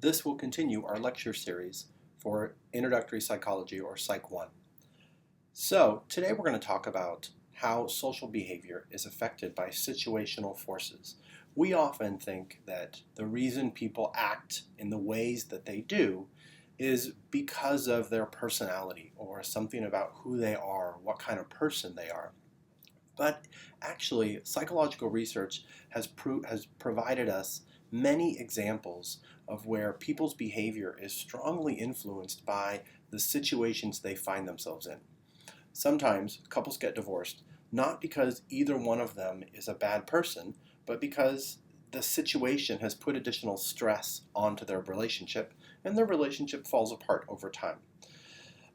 This will continue our lecture series for Introductory Psychology, or PSYC1. So today we're going to talk about how social behavior is affected by situational forces. We often think that the reason people act in the ways that they do is because of their personality or something about who they are, what kind of person they are. But actually, psychological research has provided us many examples of where people's behavior is strongly influenced by the situations they find themselves in. Sometimes couples get divorced not because either one of them is a bad person, but because the situation has put additional stress onto their relationship and their relationship falls apart over time.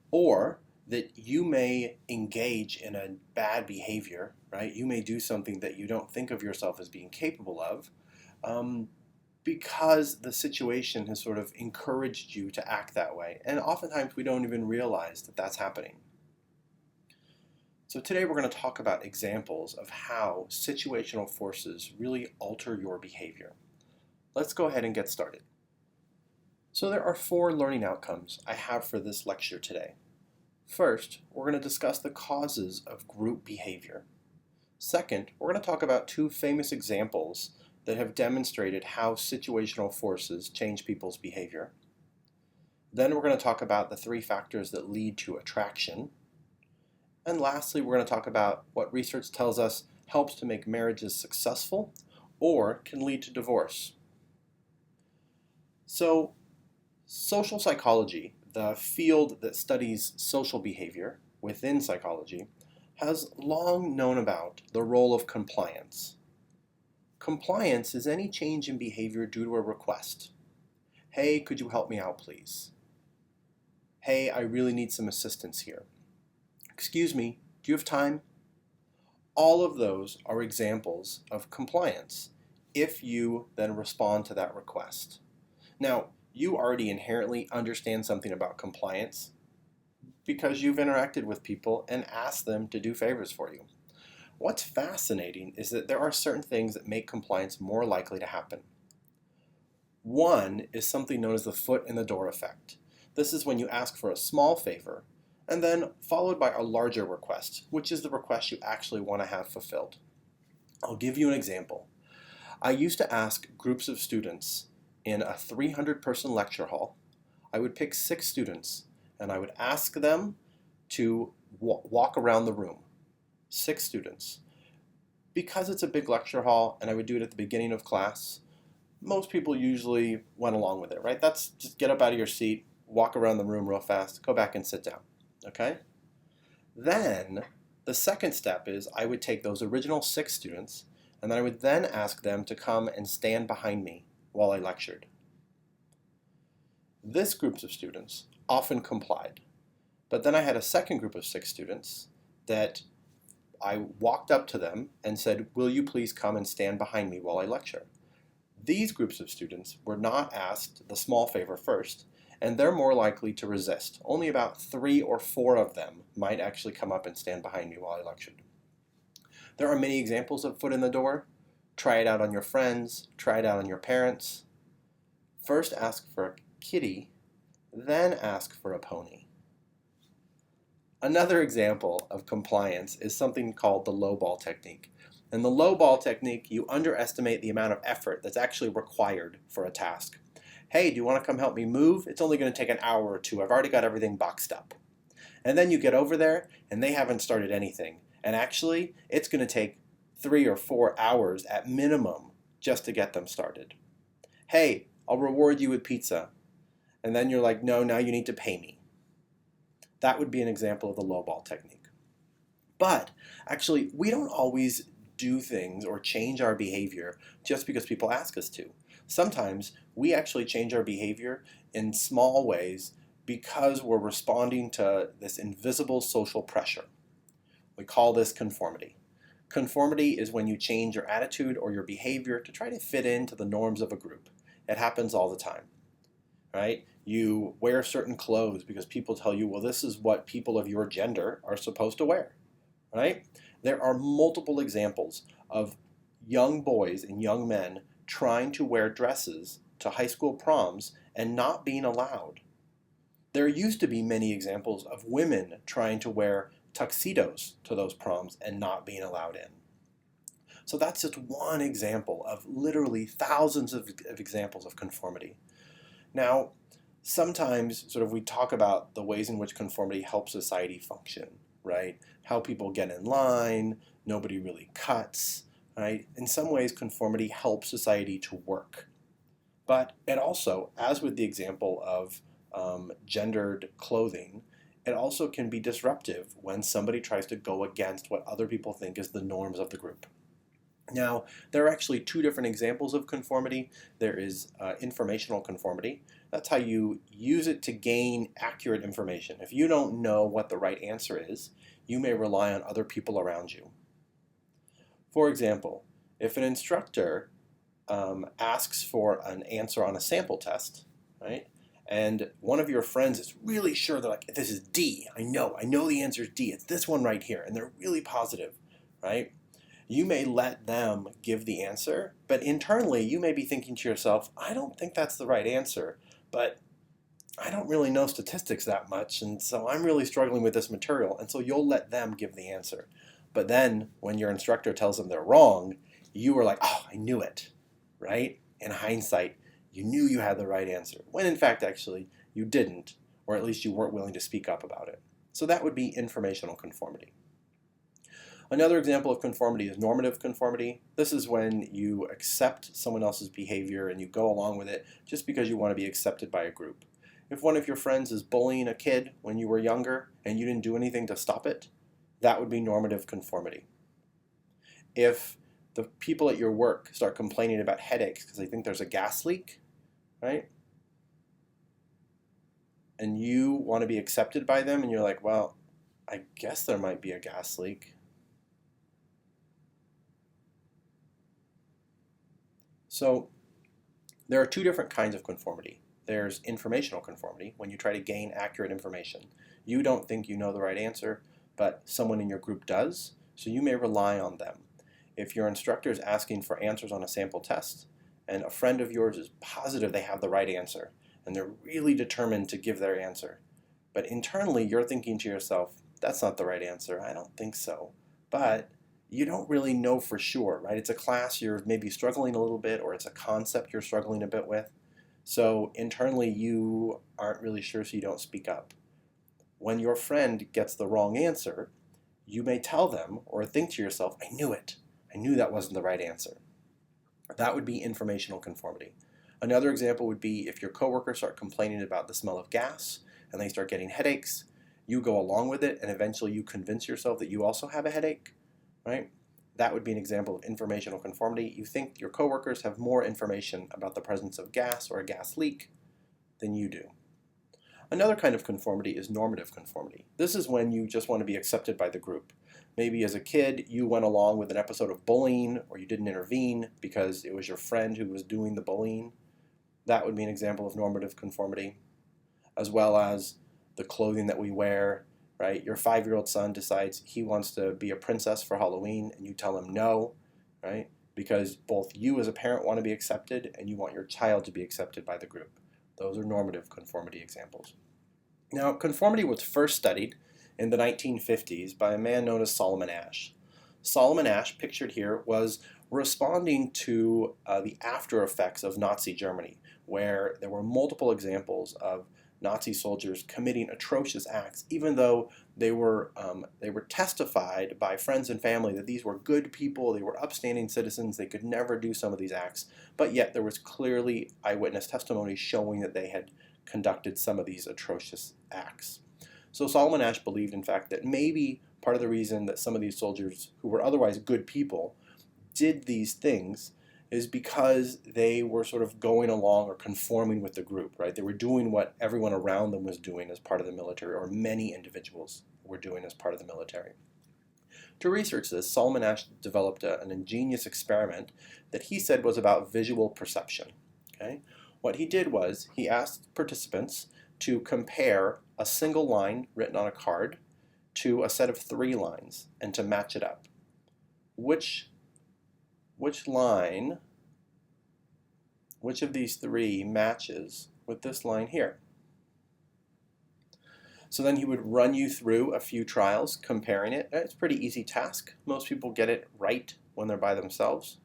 Or that you may engage in a bad behavior, right? You may do something that you don't think of yourself as being capable of because the situation has sort of encouraged you to act that way. And oftentimes we don't even realize that that's happening. So today we're going to talk about examples of how situational forces really alter your behavior. Let's go ahead and get started. So there are 4 learning outcomes I have for this lecture today. First, we're going to discuss the causes of group behavior. Second, we're going to talk about 2 famous examples that have demonstrated how situational forces change people's behavior. Then we're going to talk about the 3 factors that lead to attraction. And lastly, we're going to talk about what research tells us helps to make marriages successful or can lead to divorce. So, social psychology, the field that studies social behavior within psychology, has long known about the role of compliance. Compliance is any change in behavior due to a request. Hey, could you help me out, please? Hey, I really need some assistance here. Excuse me, do you have time? All of those are examples of compliance if you then respond to that request. Now, you already inherently understand something about compliance because you've interacted with people and asked them to do favors for you. What's fascinating is that there are certain things that make compliance more likely to happen. One is something known as the foot in the door effect. This is when you ask for a small favor and then followed by a larger request, which is the request you actually want to have fulfilled. I'll give you an example. I used to ask groups of students in a 300-person lecture hall. I would pick 6 students and I would ask them to walk around the room. 6 students. Because it's a big lecture hall and I would do it at the beginning of class, most people usually went along with it, right? That's just get up out of your seat, walk around the room real fast, go back and sit down, okay? Then the second step is I would take those original 6 students and then I would then ask them to come and stand behind me while I lectured. This group of students often complied, but then I had a second group of 6 students that I walked up to them and said, will you please come and stand behind me while I lecture? These groups of students were not asked the small favor first, and they're more likely to resist. Only about 3 or 4 of them might actually come up and stand behind me while I lectured. There are many examples of foot in the door. Try it out on your friends, try it out on your parents. First ask for a kitty, then ask for a pony. Another example of compliance is something called the low ball technique. In the low ball technique, you underestimate the amount of effort that's actually required for a task. Hey, do you want to come help me move? It's only going to take an hour or 2. I've already got everything boxed up. And then you get over there and they haven't started anything. And actually, it's going to take 3 or 4 hours at minimum just to get them started. Hey, I'll reward you with pizza. And then you're like, no, now you need to pay me. That would be an example of the lowball technique. But actually, we don't always do things or change our behavior just because people ask us to. Sometimes we actually change our behavior in small ways because we're responding to this invisible social pressure. We call this conformity. Conformity is when you change your attitude or your behavior to try to fit into the norms of a group. It happens all the time, right? You wear certain clothes because people tell you, well, this is what people of your gender are supposed to wear, right? There are multiple examples of young boys and young men trying to wear dresses to high school proms and not being allowed. There used to be many examples of women trying to wear tuxedos to those proms and not being allowed in. So that's just one example of literally thousands of examples of conformity. Now, sometimes we talk about the ways in which conformity helps society function, right? How people get in line, nobody really cuts, right? In some ways, conformity helps society to work. But it also, as with the example of gendered clothing, it also can be disruptive when somebody tries to go against what other people think is the norms of the group. Now, there are actually two different examples of conformity. There is informational conformity. That's how you use it to gain accurate information. If you don't know what the right answer is, you may rely on other people around you. For example, if an instructor asks for an answer on a sample test, right? And one of your friends is really sure, they're like, this is D. I know the answer is D. It's this one right here. And they're really positive, right? You may let them give the answer, but internally you may be thinking to yourself, I don't think that's the right answer, but I don't really know statistics that much, and so I'm really struggling with this material, and so you'll let them give the answer. But then when your instructor tells them they're wrong, you were like, oh, I knew it, right? In hindsight, you knew you had the right answer, when in fact actually you didn't, or at least you weren't willing to speak up about it. So that would be informational conformity. Another example of conformity is normative conformity. This is when you accept someone else's behavior and you go along with it just because you want to be accepted by a group. If one of your friends is bullying a kid when you were younger and you didn't do anything to stop it, that would be normative conformity. If the people at your work start complaining about headaches because they think there's a gas leak, right? And you want to be accepted by them and you're like, well, I guess there might be a gas leak. So there are two different kinds of conformity. There's informational conformity, when you try to gain accurate information. You don't think you know the right answer, but someone in your group does, so you may rely on them. If your instructor is asking for answers on a sample test, and a friend of yours is positive they have the right answer, and they're really determined to give their answer, but internally you're thinking to yourself, that's not the right answer, I don't think so, but you don't really know for sure, right? It's a class you're maybe struggling a little bit, or it's a concept you're struggling a bit with. So internally you aren't really sure, so you don't speak up. When your friend gets the wrong answer, you may tell them or think to yourself, I knew it. I knew that wasn't the right answer. That would be informational conformity. Another example would be if your coworkers start complaining about the smell of gas and they start getting headaches, you go along with it and eventually you convince yourself that you also have a headache. Right? That would be an example of informational conformity. You think your coworkers have more information about the presence of gas or a gas leak than you do. Another kind of conformity is normative conformity. This is when you just want to be accepted by the group. Maybe as a kid you went along with an episode of bullying, or you didn't intervene because it was your friend who was doing the bullying. That would be an example of normative conformity, as well as the clothing that we wear. Right? Your 5-year-old son decides he wants to be a princess for Halloween, and you tell him no, right? Because both you as a parent want to be accepted and you want your child to be accepted by the group. Those are normative conformity examples. Now, conformity was first studied in the 1950s by a man known as Solomon Asch. Solomon Asch, pictured here, was responding to the after effects of Nazi Germany, where there were multiple examples of Nazi soldiers committing atrocious acts, even though they were testified by friends and family that these were good people, they were upstanding citizens, they could never do some of these acts, but yet there was clearly eyewitness testimony showing that they had conducted some of these atrocious acts. So Solomon Asch believed, in fact, that maybe part of the reason that some of these soldiers, who were otherwise good people, did these things is because they were sort of going along or conforming with the group, right? They were doing what everyone around them was doing as part of the military, or many individuals were doing as part of the military. To research this, Solomon Asch developed an ingenious experiment that he said was about visual perception. Okay? What he did was he asked participants to compare a single line written on a card to a set of 3 lines and to match it up. Which line which of these three matches with this line here? So then he would run you through a few trials comparing it. It's a pretty easy task. Most people get it right when they're by themselves.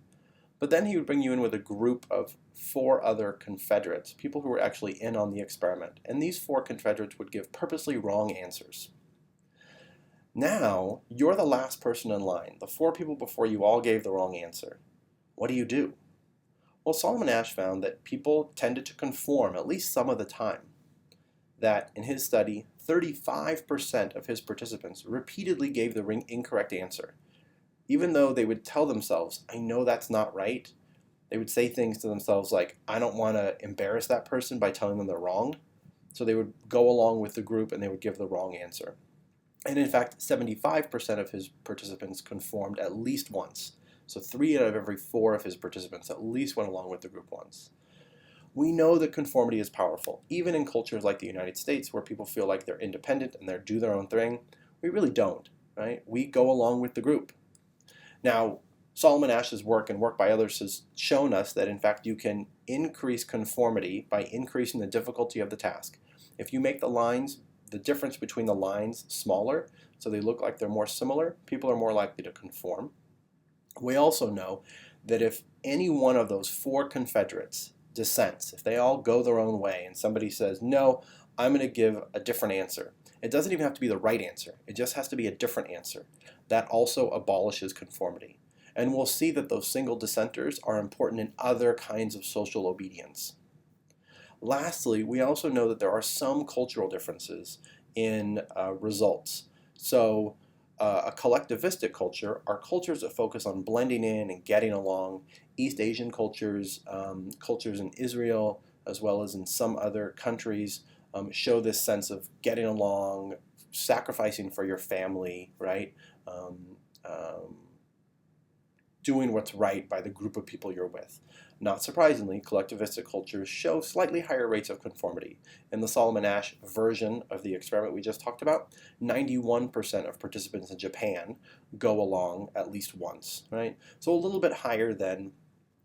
But then he would bring you in with a group of 4 other confederates, people who were actually in on the experiment. And these 4 confederates would give purposely wrong answers. Now, you're the last person in line. The 4 people before you all gave the wrong answer. What do? Well, Solomon Asch found that people tended to conform at least some of the time. That in his study, 35% of his participants repeatedly gave the incorrect answer. Even though they would tell themselves, I know that's not right, they would say things to themselves like, I don't want to embarrass that person by telling them they're wrong. So they would go along with the group and they would give the wrong answer. And in fact, 75% of his participants conformed at least once. So 3 out of every 4 of his participants at least went along with the group once. We know that conformity is powerful, even in cultures like the United States where people feel like they're independent and they do their own thing. We really don't, right? We go along with the group. Now, Solomon Asch's work and work by others has shown us that in fact you can increase conformity by increasing the difficulty of the task. If you make the difference between the lines smaller, so they look like they're more similar, people are more likely to conform. We also know that if any one of those 4 confederates dissents, if they all go their own way and somebody says, no, I'm going to give a different answer. It doesn't even have to be the right answer. It just has to be a different answer. That also abolishes conformity. And we'll see that those single dissenters are important in other kinds of social obedience. Lastly, we also know that there are some cultural differences in results. So a collectivistic culture are cultures that focus on blending in and getting along. East Asian cultures, cultures in Israel, as well as in some other countries, show this sense of getting along, sacrificing for your family, right? Doing what's right by the group of people you're with. Not surprisingly, collectivistic cultures show slightly higher rates of conformity. In the Solomon Asch version of the experiment we just talked about, 91% of participants in Japan go along at least once, right? So a little bit higher than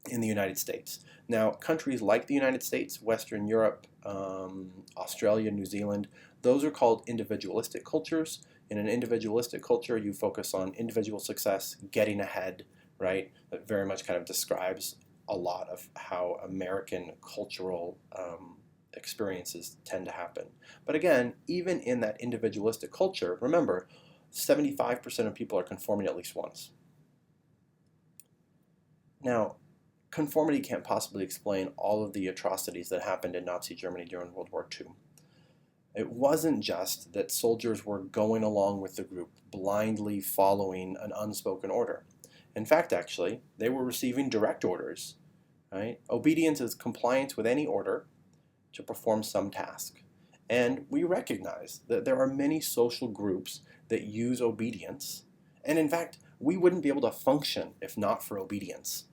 in the United States. Now, countries like the United States, Western Europe, Australia, New Zealand, those are called individualistic cultures. In an individualistic culture, you focus on individual success, getting ahead, right? That very much kind of describes a lot of how American cultural experiences tend to happen. But again, even in that individualistic culture, remember, 75% of people are conforming at least once. Now, conformity can't possibly explain all of the atrocities that happened in Nazi Germany during World War II. It wasn't just that soldiers were going along with the group, blindly following an unspoken order. In fact, actually, they were receiving direct orders. Right? Obedience is compliance with any order to perform some task. And we recognize that there are many social groups that use obedience. And in fact, we wouldn't be able to function if not for obedience.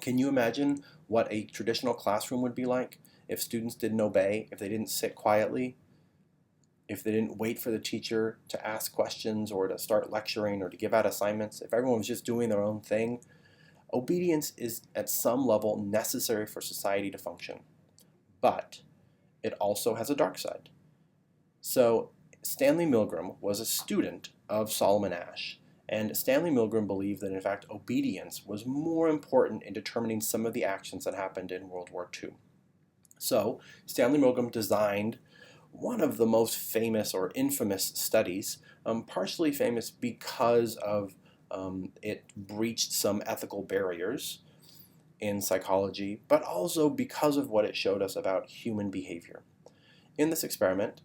Can you imagine what a traditional classroom would be like if students didn't obey, if they didn't sit quietly, if they didn't wait for the teacher to ask questions or to start lecturing or to give out assignments, if everyone was just doing their own thing? Obedience is at some level necessary for society to function, but it also has a dark side. So Stanley Milgram was a student of Solomon Asch, and Stanley Milgram believed that in fact obedience was more important in determining some of the actions that happened in World War II. So Stanley Milgram designed one of the most famous or infamous studies, partially famous because of it breached some ethical barriers in psychology, but also because of what it showed us about human behavior. In this experiment,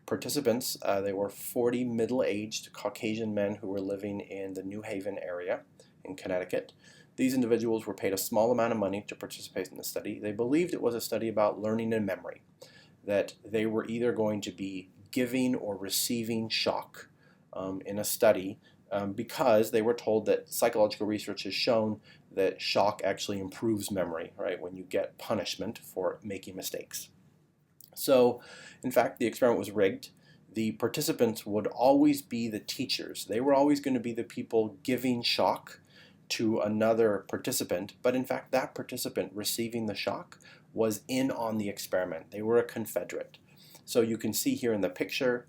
participants, they were 40 middle-aged Caucasian men who were living in the New Haven area in Connecticut. These individuals were paid a small amount of money to participate in the study. They believed it was a study about learning and memory, that they were either going to be giving or receiving shock in a study because they were told that psychological research has shown that shock actually improves memory, right, when you get punishment for making mistakes. So, in fact, the experiment was rigged. The participants would always be the teachers. They were always going to be the people giving shock to another participant, but in fact that participant receiving the shock was in on the experiment. They were a confederate. So you can see here in the picture,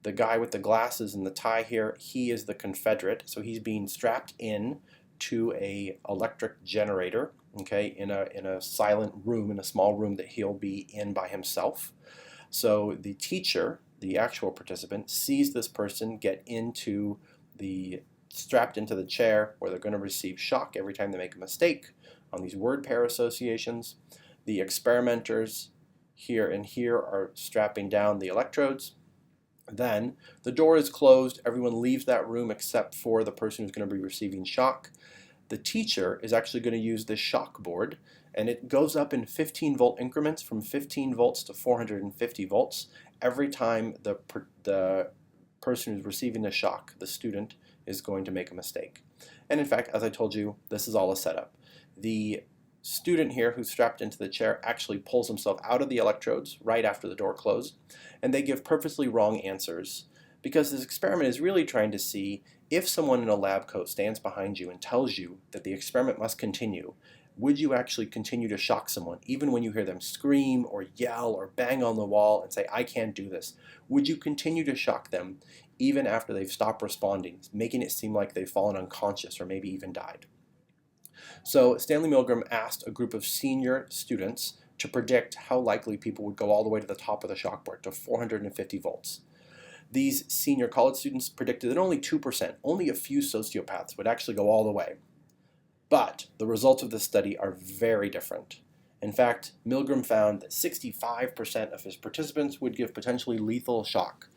the guy with the glasses and the tie here, he is the confederate. So he's being strapped in to a electric generator, okay, in a silent room, in a small room that he'll be in by himself. So the teacher, the actual participant, sees this person get strapped into the chair where they're going to receive shock every time they make a mistake on these word pair associations. The experimenters here and here are strapping down the electrodes. Then the door is closed, everyone leaves that room except for the person who's going to be receiving shock. The teacher is actually going to use this shock board, and it goes up in 15-volt increments from 15 volts to 450 volts every time the person who's receiving the shock, the student, is going to make a mistake. And in fact, as I told you, this is all a setup. The student here who's strapped into the chair actually pulls himself out of the electrodes right after the door closed, and they give purposely wrong answers because this experiment is really trying to see if someone in a lab coat stands behind you and tells you that the experiment must continue, would you actually continue to shock someone even when you hear them scream or yell or bang on the wall and say, I can't do this? Would you continue to shock them even after they've stopped responding, making it seem like they've fallen unconscious or maybe even died? So Stanley Milgram asked a group of senior students to predict how likely people would go all the way to the top of the shockboard, to 450 volts. These senior college students predicted that only 2%, only a few sociopaths, would actually go all the way. But the results of this study are very different. In fact, Milgram found that 65% of his participants would give potentially lethal shock.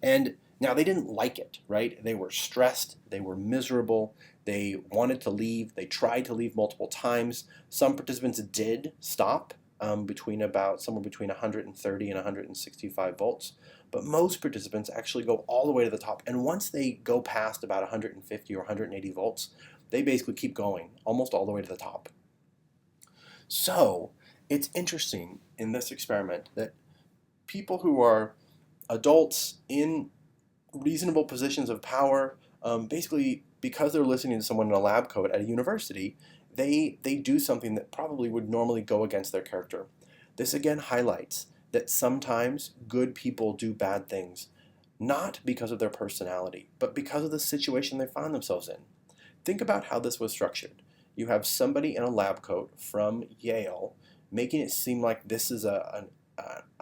And now they didn't like it, right? They were stressed, they were miserable, they wanted to leave, they tried to leave multiple times. Some participants did stop somewhere between 130 and 165 volts. But most participants actually go all the way to the top. And once they go past about 150 or 180 volts, they basically keep going almost all the way to the top. So it's interesting in this experiment that people who are adults in reasonable positions of power, basically because they're listening to someone in a lab coat at a university, they do something that probably would normally go against their character. This again highlights that sometimes good people do bad things, not because of their personality, but because of the situation they find themselves in. Think about how this was structured. You have somebody in a lab coat from Yale making it seem like this is a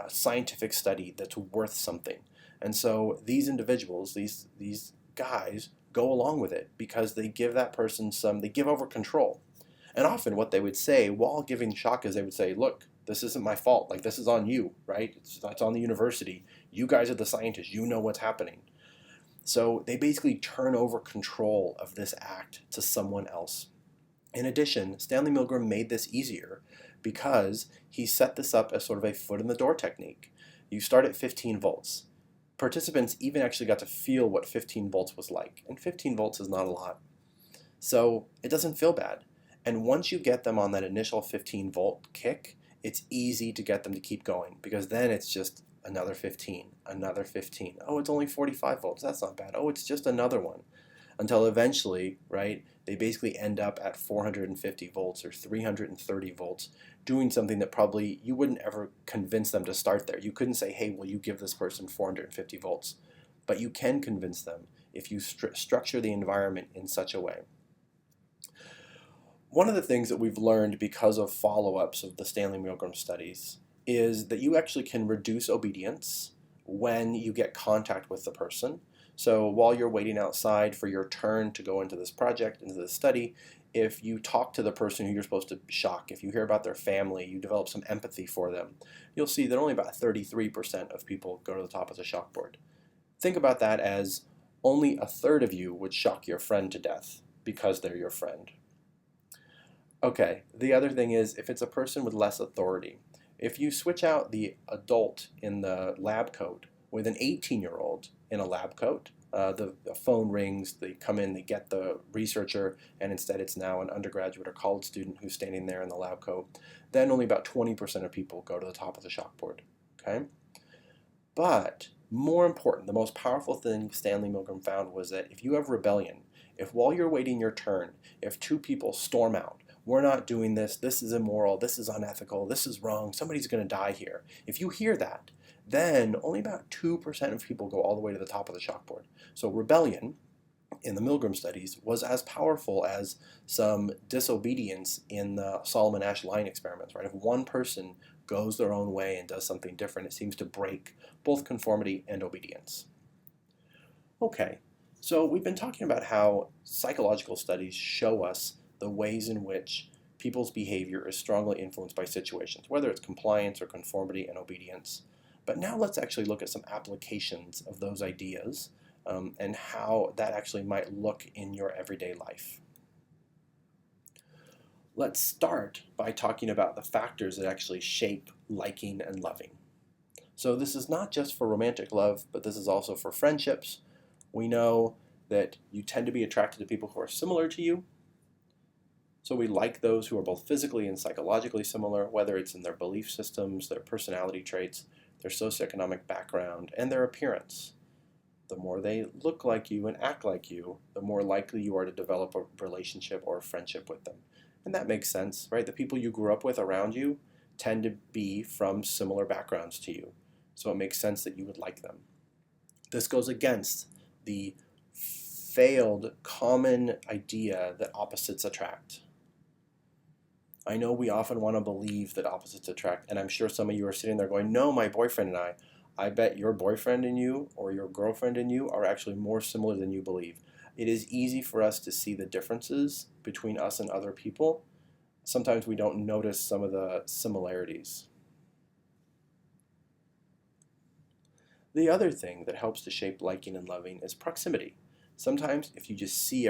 scientific study that's worth something. And so these individuals, these guys, go along with it because they give that person they give over control. And often what they would say while giving shock is they would say, look, this isn't my fault. Like, this is on you, right? It's on the university. You guys are the scientists. You know what's happening. So they basically turn over control of this act to someone else. In addition, Stanley Milgram made this easier because he set this up as sort of a foot in the door technique. You start at 15 volts. Participants even actually got to feel what 15 volts was like, and 15 volts is not a lot. So it doesn't feel bad. And once you get them on that initial 15 volt kick, it's easy to get them to keep going because then it's just another 15, another 15. Oh, it's only 45 volts. That's not bad. Oh, it's just another one. Until eventually, right, they basically end up at 450 volts or 330 volts, doing something that probably you wouldn't ever convince them to start there. You couldn't say, hey, will you give this person 450 volts? But you can convince them if you structure the environment in such a way. One of the things that we've learned because of follow-ups of the Stanley Milgram studies is that you actually can reduce obedience when you get contact with the person. So while you're waiting outside for your turn to go into this project, into this study, if you talk to the person who you're supposed to shock, if you hear about their family, you develop some empathy for them, you'll see that only about 33% of people go to the top of the shockboard. Think about that as only a third of you would shock your friend to death because they're your friend. Okay, the other thing is if it's a person with less authority, if you switch out the adult in the lab coat with an 18-year-old in a lab coat, the phone rings, they come in, they get the researcher, and instead it's now an undergraduate or college student who's standing there in the lab coat, then only about 20% of people go to the top of the shockboard, okay? But more important, the most powerful thing Stanley Milgram found was that if you have rebellion, If while you're waiting your turn, if two people storm out, we're not doing this, this is immoral, this is unethical, this is wrong, somebody's going to die here. If you hear that, then only about 2% of people go all the way to the top of the chalkboard. So rebellion in the Milgram studies was as powerful as some disobedience in the Solomon Asch line experiments, right? If one person goes their own way and does something different, it seems to break both conformity and obedience. Okay, so we've been talking about how psychological studies show us the ways in which people's behavior is strongly influenced by situations, whether it's compliance or conformity and obedience. But now let's actually look at some applications of those ideas and how that actually might look in your everyday life. Let's start by talking about the factors that actually shape liking and loving. So this is not just for romantic love, but this is also for friendships. We know that you tend to be attracted to people who are similar to you. So we like those who are both physically and psychologically similar, whether it's in their belief systems, their personality traits, their socioeconomic background, and their appearance. The more they look like you and act like you, the more likely you are to develop a relationship or a friendship with them. And that makes sense, right? The people you grew up with around you tend to be from similar backgrounds to you. So it makes sense that you would like them. This goes against the failed common idea that opposites attract. I know we often want to believe that opposites attract, and I'm sure some of you are sitting there going, no, my boyfriend and I bet your boyfriend and you or your girlfriend and you are actually more similar than you believe. It is easy for us to see the differences between us and other people. Sometimes we don't notice some of the similarities. The other thing that helps to shape liking and loving is proximity. Sometimes if you just see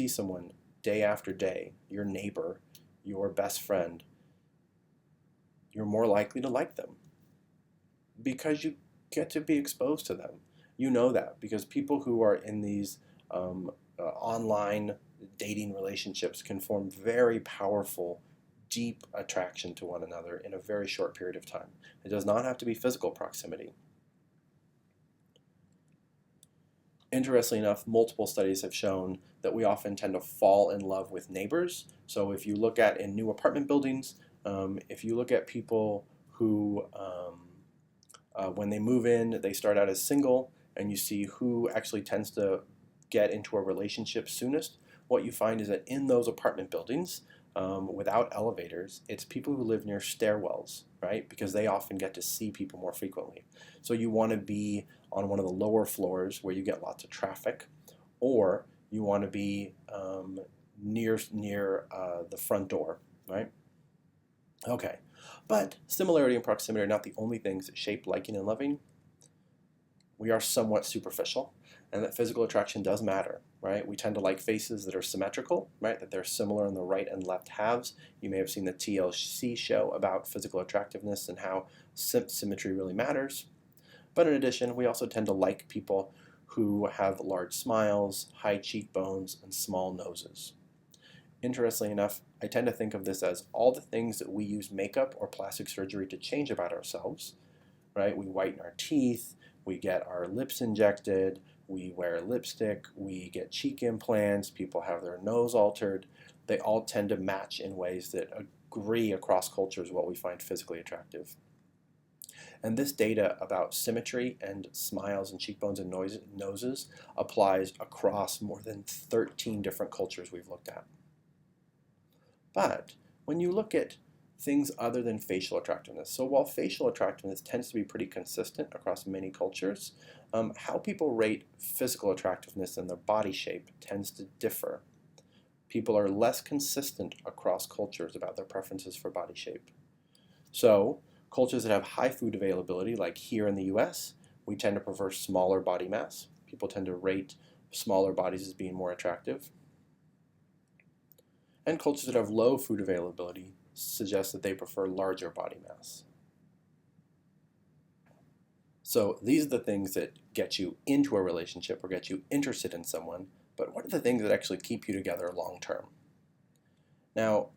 someone day after day, your neighbor, your best friend, you're more likely to like them because you get to be exposed to them. You know that because people who are in these online dating relationships can form very powerful, deep attraction to one another in a very short period of time. It does not have to be physical proximity. Interestingly enough, multiple studies have shown that we often tend to fall in love with neighbors. So if you look at in new apartment buildings, if you look at people who, when they move in, they start out as single, and you see who actually tends to get into a relationship soonest, what you find is that in those apartment buildings, without elevators, it's people who live near stairwells, right? Because they often get to see people more frequently. So you want to be on one of the lower floors where you get lots of traffic, or you want to be near the front door, right? Okay, but similarity and proximity are not the only things that shape liking and loving. We are somewhat superficial, and that physical attraction does matter, right? We tend to like faces that are symmetrical, right? That they're similar in the right and left halves. You may have seen the TLC show about physical attractiveness and how symmetry really matters. But in addition, we also tend to like people who have large smiles, high cheekbones, and small noses. Interestingly enough, I tend to think of this as all the things that we use makeup or plastic surgery to change about ourselves, right? We whiten our teeth, we get our lips injected, we wear lipstick, we get cheek implants, people have their nose altered. They all tend to match in ways that agree across cultures what we find physically attractive. And this data about symmetry and smiles and cheekbones and noses applies across more than 13 different cultures we've looked at. But when you look at things other than facial attractiveness, so while facial attractiveness tends to be pretty consistent across many cultures, how people rate physical attractiveness and their body shape tends to differ. People are less consistent across cultures about their preferences for body shape. So cultures that have high food availability, like here in the US, we tend to prefer smaller body mass. People tend to rate smaller bodies as being more attractive. And cultures that have low food availability suggest that they prefer larger body mass. So these are the things that get you into a relationship or get you interested in someone, but what are the things that actually keep you together long term? Now,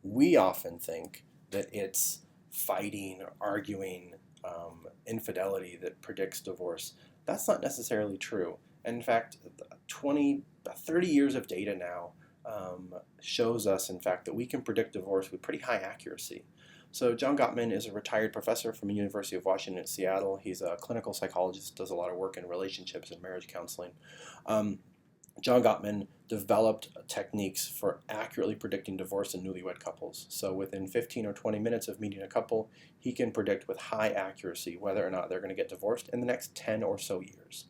we often think that it's fighting or arguing, infidelity that predicts divorce. That's not necessarily true. And in fact, 30 years of data now shows us, in fact, that we can predict divorce with pretty high accuracy. So John Gottman is a retired professor from the University of Washington at Seattle. He's a clinical psychologist, does a lot of work in relationships and marriage counseling. John Gottman developed techniques for accurately predicting divorce in newlywed couples. So within 15 or 20 minutes of meeting a couple, he can predict with high accuracy whether or not they're going to get divorced in the next 10 or so years.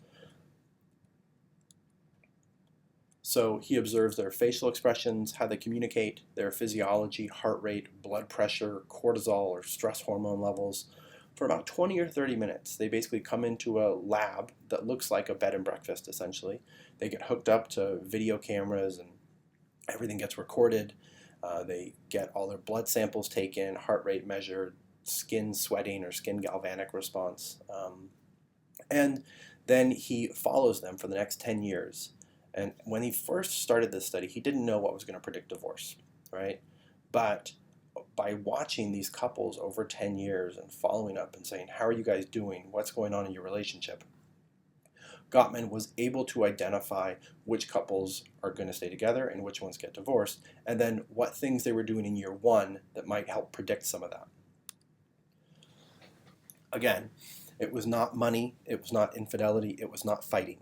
So he observes their facial expressions, how they communicate, their physiology, heart rate, blood pressure, cortisol or stress hormone levels. For about 20 or 30 minutes, they basically come into a lab that looks like a bed and breakfast, essentially. They get hooked up to video cameras and everything gets recorded. They get all their blood samples taken, heart rate measured, skin sweating or skin galvanic response. And then he follows them for the next 10 years. And when he first started this study, he didn't know what was going to predict divorce, right? But by watching these couples over 10 years and following up and saying, how are you guys doing? What's going on in your relationship? Gottman was able to identify which couples are going to stay together and which ones get divorced, and then what things they were doing in year one that might help predict some of that. Again, it was not money, it was not infidelity, it was not fighting.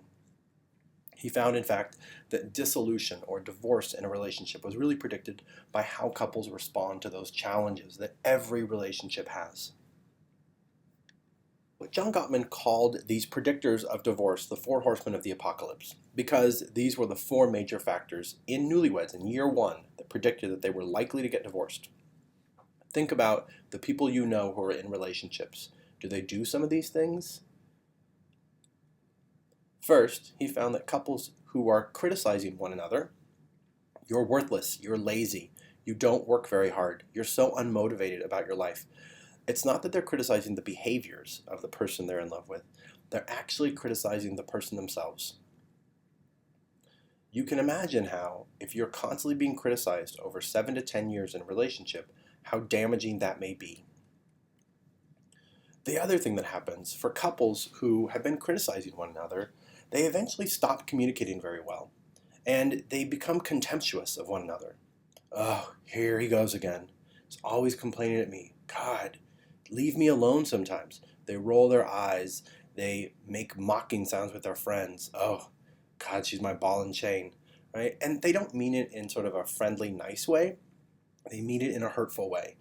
He found, in fact, that dissolution or divorce in a relationship was really predicted by how couples respond to those challenges that every relationship has. John Gottman called these predictors of divorce the four horsemen of the apocalypse because these were the four major factors in newlyweds in year one that predicted that they were likely to get divorced. Think about the people you know who are in relationships. Do they do some of these things? First, he found that couples who are criticizing one another, you're worthless, you're lazy, you don't work very hard, you're so unmotivated about your life. It's not that they're criticizing the behaviors of the person they're in love with. They're actually criticizing the person themselves. You can imagine how, if you're constantly being criticized over 7 to 10 years in a relationship, how damaging that may be. The other thing that happens for couples who have been criticizing one another, they eventually stop communicating very well, and they become contemptuous of one another. Oh, here he goes again. He's always complaining at me. God, leave me alone sometimes. They roll their eyes. They make mocking sounds with their friends. Oh, God, she's my ball and chain, right? And they don't mean it in sort of a friendly, nice way. They mean it in a hurtful way.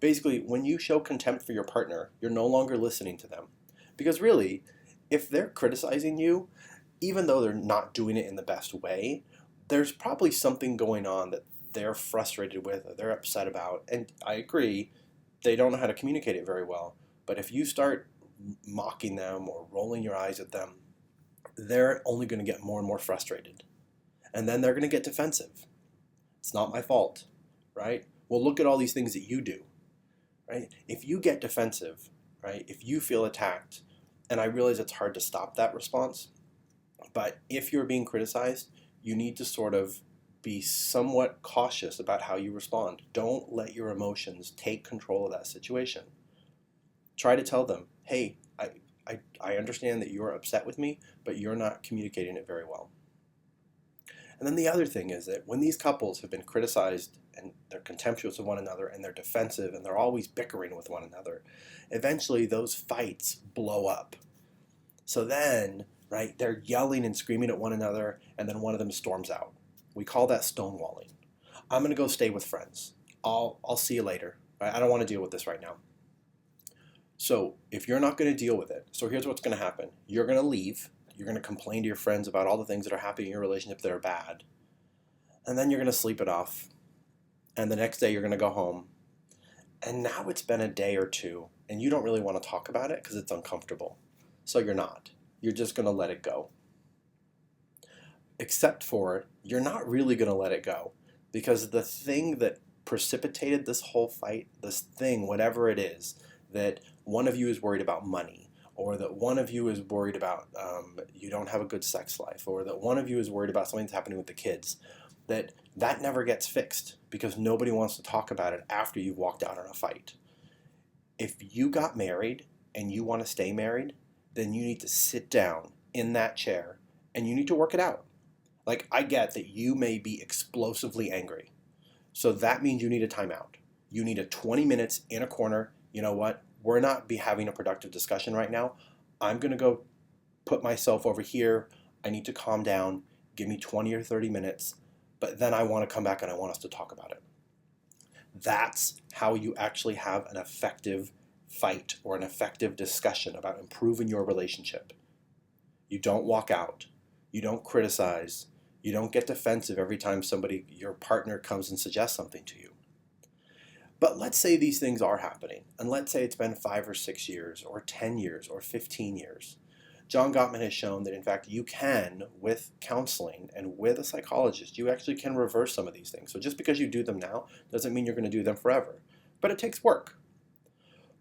Basically, when you show contempt for your partner, you're no longer listening to them. Because really, if they're criticizing you, even though they're not doing it in the best way, there's probably something going on that they're frustrated with or they're upset about. And I agree, they don't know how to communicate it very well. But if you start mocking them or rolling your eyes at them, they're only going to get more and more frustrated. And then they're going to get defensive. It's not my fault, right? Well, look at all these things that you do, right? If you get defensive, right, if you feel attacked, and I realize it's hard to stop that response, but if you're being criticized, you need to sort of be somewhat cautious about how you respond. Don't let your emotions take control of that situation. Try to tell them, hey, I understand that you're upset with me, but you're not communicating it very well. And then the other thing is that when these couples have been criticized and they're contemptuous of one another and they're defensive and they're always bickering with one another, eventually those fights blow up. So then, right, they're yelling and screaming at one another and then one of them storms out. We call that stonewalling. I'm going to go stay with friends. I'll see you later. Right? I don't want to deal with this right now. So if you're not going to deal with it, so here's what's going to happen. You're going to leave. You're going to complain to your friends about all the things that are happening in your relationship that are bad. And then you're going to sleep it off. And the next day you're going to go home. And now it's been a day or two, and you don't really want to talk about it because it's uncomfortable. So you're not. You're just going to let it go. Except for, you're not really going to let it go. Because the thing that precipitated this whole fight, this thing, whatever it is, that one of you is worried about money, or that one of you is worried about you don't have a good sex life, or that one of you is worried about something that's happening with the kids, that never gets fixed because nobody wants to talk about it after you've walked out on a fight. If you got married and you want to stay married, then you need to sit down in that chair and you need to work it out. Like, I get that you may be explosively angry. So that means you need a timeout. You need a 20 minutes in a corner. You know what? We're not be having a productive discussion right now. I'm going to go put myself over here. I need to calm down. Give me 20 or 30 minutes. But then I want to come back and I want us to talk about it. That's how you actually have an effective fight or an effective discussion about improving your relationship. You don't walk out. You don't criticize. You don't get defensive every time somebody, your partner, comes and suggests something to you. But let's say these things are happening, and let's say it's been 5 or 6 years, or 10 years, or 15 years. John Gottman has shown that, in fact, you can, with counseling and with a psychologist, you actually can reverse some of these things. So just because you do them now doesn't mean you're going to do them forever. But it takes work.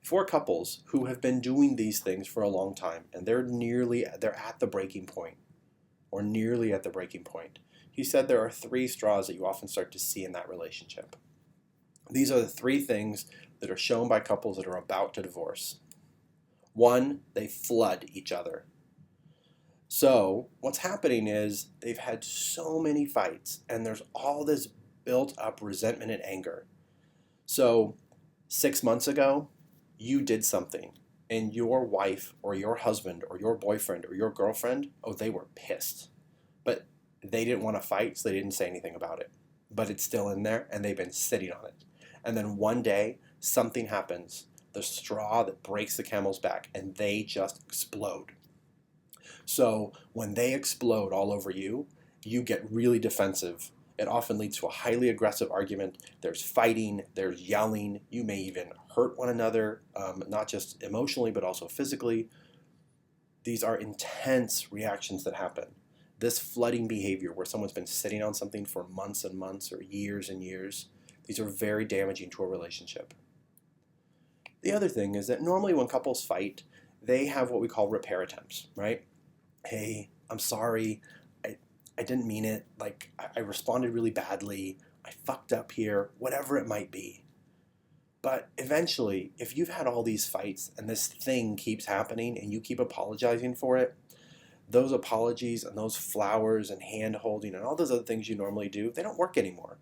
For couples who have been doing these things for a long time, and they're at the breaking point, or nearly at the breaking point, he said there are 3 straws that you often start to see in that relationship. These are the 3 things that are shown by couples that are about to divorce. 1, they flood each other. So what's happening is they've had so many fights, and there's all this built up resentment and anger. So 6 months ago, you did something, and your wife or your husband or your boyfriend or your girlfriend, they were pissed. But they didn't want to fight, so they didn't say anything about it. But it's still in there, and they've been sitting on it. And then one day, something happens, the straw that breaks the camel's back, and they just explode. So when they explode all over you, you get really defensive. It often leads to a highly aggressive argument. There's fighting, there's yelling. You may even hurt one another, not just emotionally, but also physically. These are intense reactions that happen. This flooding behavior where someone's been sitting on something for months and months or years and years, these are very damaging to a relationship. The other thing is that normally when couples fight, they have what we call repair attempts, right? Hey, I'm sorry. I didn't mean it. Like, I responded really badly. I fucked up here, whatever it might be. But eventually, if you've had all these fights and this thing keeps happening and you keep apologizing for it, those apologies and those flowers and hand holding and all those other things you normally do, they don't work anymore.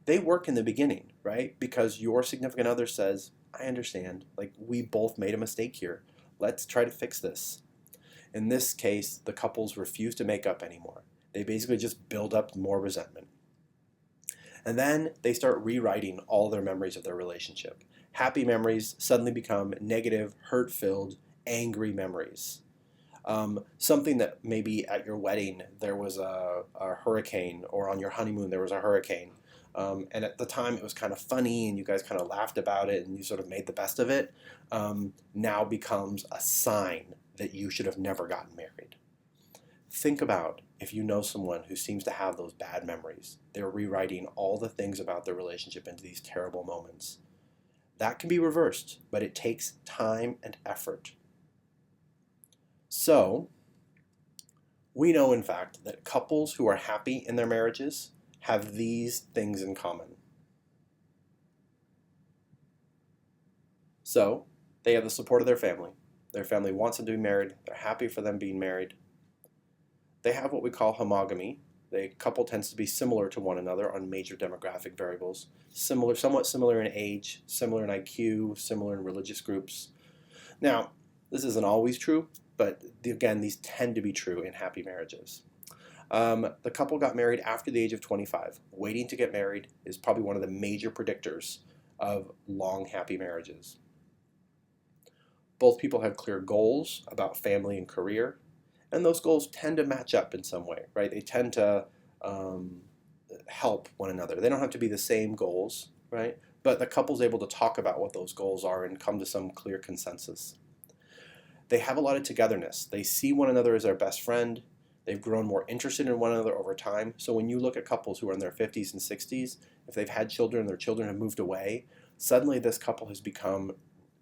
They work in the beginning, right? Because your significant other says, I understand. Like, we both made a mistake here. Let's try to fix this. In this case, the couples refuse to make up anymore. They basically just build up more resentment. And then they start rewriting all their memories of their relationship. Happy memories suddenly become negative, hurt-filled, angry memories. Something that maybe at your wedding there was a hurricane, or on your honeymoon there was a hurricane. And at the time it was kind of funny and you guys kind of laughed about it and you sort of made the best of it, now becomes a sign that you should have never gotten married. Think about if you know someone who seems to have those bad memories. They're rewriting all the things about their relationship into these terrible moments. That can be reversed, but it takes time and effort. So, we know in fact that couples who are happy in their marriages have these things in common. So, they have the support of their family. Their family wants them to be married. They're happy for them being married. They have what we call homogamy. The couple tends to be similar to one another on major demographic variables. Somewhat similar in age, similar in IQ, similar in religious groups. Now, this isn't always true, but again, these tend to be true in happy marriages. The couple got married after the age of 25. Waiting to get married is probably one of the major predictors of long, happy marriages. Both people have clear goals about family and career, and those goals tend to match up in some way, right? They tend to help one another. They don't have to be the same goals, right? But the couple's able to talk about what those goals are and come to some clear consensus. They have a lot of togetherness. They see one another as their best friend. They've grown more interested in one another over time. So when you look at couples who are in their 50s and 60s, if they've had children and their children have moved away, suddenly this couple has become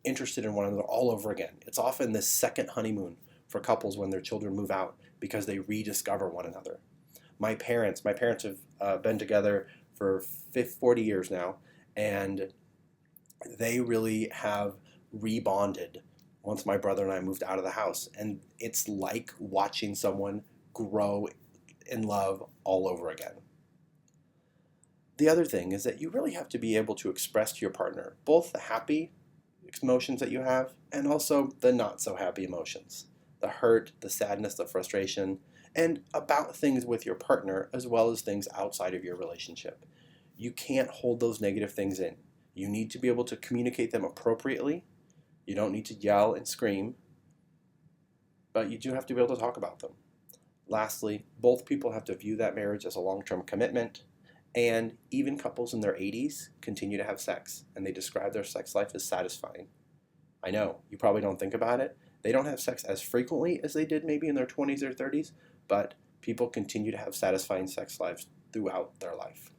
interested in one another all over again. It's often this second honeymoon for couples when their children move out because they rediscover one another. My parents have been together for 40 years now, and they really have rebonded once my brother and I moved out of the house. And it's like watching someone grow in love all over again. The other thing is that you really have to be able to express to your partner both the happy emotions that you have and also the not so happy emotions, the hurt, the sadness, the frustration, and about things with your partner as well as things outside of your relationship. You can't hold those negative things in. You need to be able to communicate them appropriately. You don't need to yell and scream, but you do have to be able to talk about them. Lastly, both people have to view that marriage as a long-term commitment, and even couples in their 80s continue to have sex, and they describe their sex life as satisfying. I know, you probably don't think about it. They don't have sex as frequently as they did maybe in their 20s or 30s, but people continue to have satisfying sex lives throughout their life.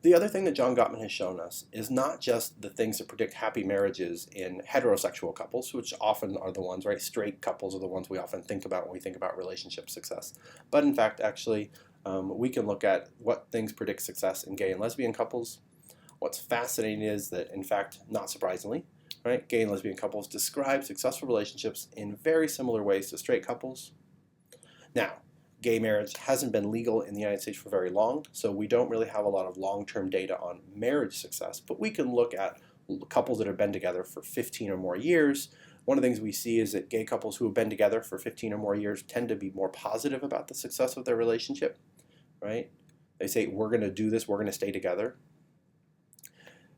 The other thing that John Gottman has shown us is not just the things that predict happy marriages in heterosexual couples, which often are the ones, right? Straight couples are the ones we often think about when we think about relationship success. But in fact, actually, we can look at what things predict success in gay and lesbian couples. What's fascinating is that, in fact, not surprisingly, right, gay and lesbian couples describe successful relationships in very similar ways to straight couples. Now, gay marriage hasn't been legal in the United States for very long, so we don't really have a lot of long-term data on marriage success, but we can look at couples that have been together for 15 or more years. One of the things we see is that gay couples who have been together for 15 or more years tend to be more positive about the success of their relationship, right? They say, we're going to do this, we're going to stay together.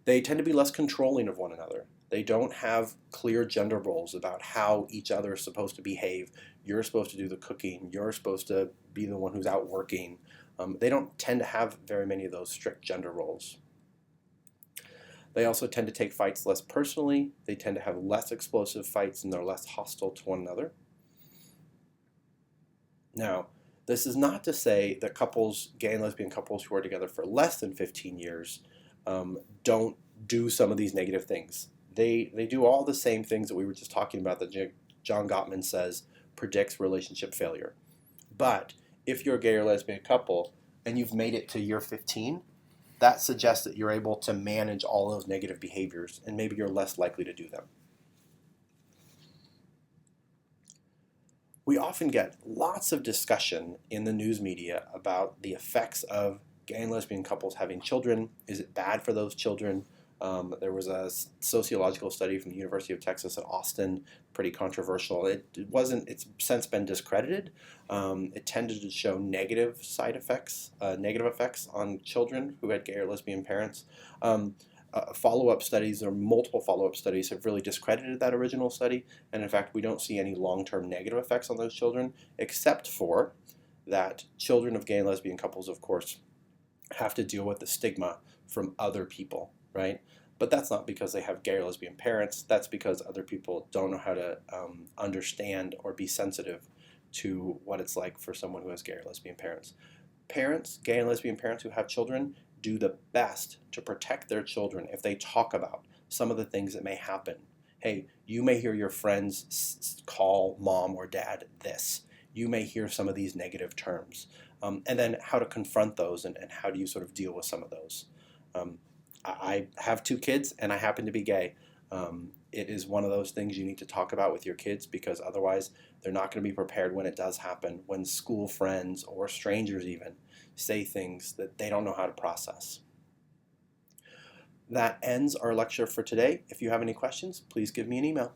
They tend to be less controlling of one another. They don't have clear gender roles about how each other is supposed to behave. You're supposed to do the cooking. You're supposed to be the one who's out working. They don't tend to have very many of those strict gender roles. They also tend to take fights less personally. They tend to have less explosive fights and they're less hostile to one another. Now, this is not to say that couples, gay and lesbian couples who are together for less than 15 years don't do some of these negative things. They do all the same things that we were just talking about that John Gottman says predicts relationship failure. But if you're a gay or lesbian couple and you've made it to year 15, that suggests that you're able to manage all those negative behaviors and maybe you're less likely to do them. We often get lots of discussion in the news media about the effects of gay and lesbian couples having children. Is it bad for those children? There was a sociological study from the University of Texas at Austin, pretty controversial. It's since been discredited. It tended to show negative side effects, negative effects on children who had gay or lesbian parents. Follow-up studies or multiple follow-up studies have really discredited that original study, and in fact we don't see any long-term negative effects on those children, except for that children of gay and lesbian couples, of course, have to deal with the stigma from other people, right? But that's not because they have gay or lesbian parents. That's because other people don't know how to understand or be sensitive to what it's like for someone who has gay or lesbian parents. Parents, gay and lesbian parents who have children, do the best to protect their children if they talk about some of the things that may happen. Hey, you may hear your friends call mom or dad this. You may hear some of these negative terms. And then how to confront those and how do you sort of deal with some of those. I have 2 kids and I happen to be gay. It is one of those things you need to talk about with your kids because otherwise they're not going to be prepared when it does happen, when school friends or strangers even say things that they don't know how to process. That ends our lecture for today. If you have any questions, please give me an email.